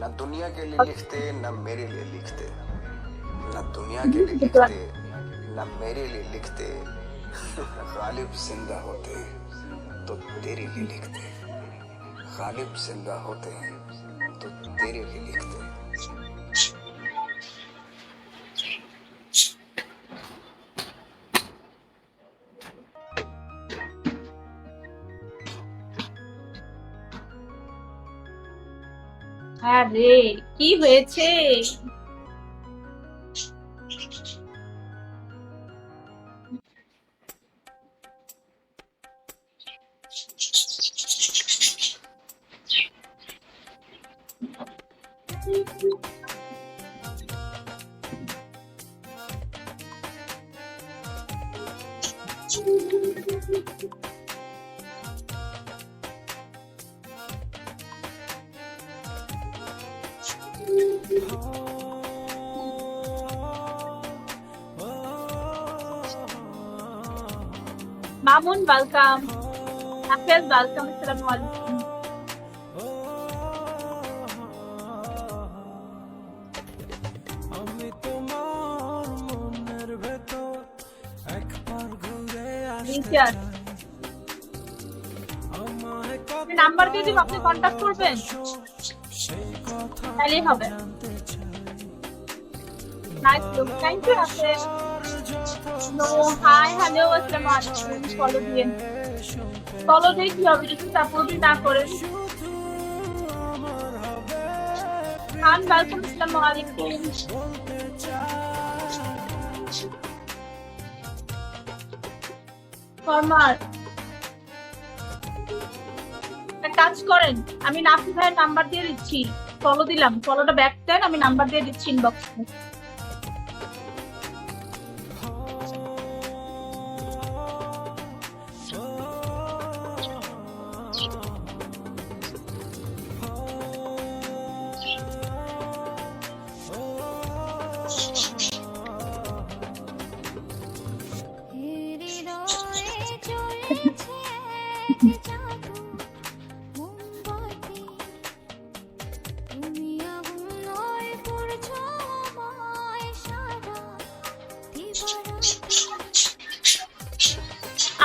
ना दुनिया के लिए लिखते ना मेरे लिए लिखते, ना दुनिया के लिए लिखते ना मेरे लिए लिखते, गालिब जिंदा होते हैं तो तेरे लिए लिखते, गालिब जिंदा होते हैं तो तेरे लिए लिखते। আরে কি হয়েছে? মামুন ওয়েলকাম, হাফেজ ওয়েলকাম, আসসালামু আলাইকুম। রিচার্ড নাম্বার দিয়ে দিব, আপনি কন্টাক্ট করবেন, তাহলেই হবে। নাইস লুক, থ্যাংক ইউ রাফেজ। নো হাই হ্যালো আসসালামু আলাইকুম। ফলো দিয়েন, ফলো দিয়ে কি হবে যদি সাপোর্টই না করেন। খান ওয়েলকাম, আসসালামু আলাইকুম। ফরমার কাজ করেন, আমি নাফি ভাইয়ের নাম্বার দিয়ে দিচ্ছি, ফলো দিলাম, ফলোটা ব্যাক দেন, আমি নাম্বার দিয়ে দিচ্ছি ইনবক্সে।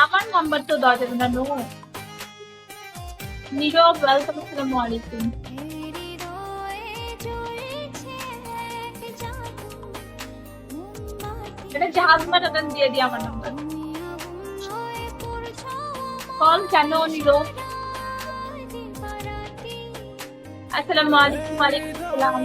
আমার নাম্বার তো দেওয়া যাবে না। নো নীরব ওয়েলকাম, আসসালামু আলাইকুম। এটা জাহাজ মাটান দিয়ে দিই আমার নাম্বার। কল কেন নীরব? আসসালামু আলাইকুম। ওয়ালাইকুম আসসালাম।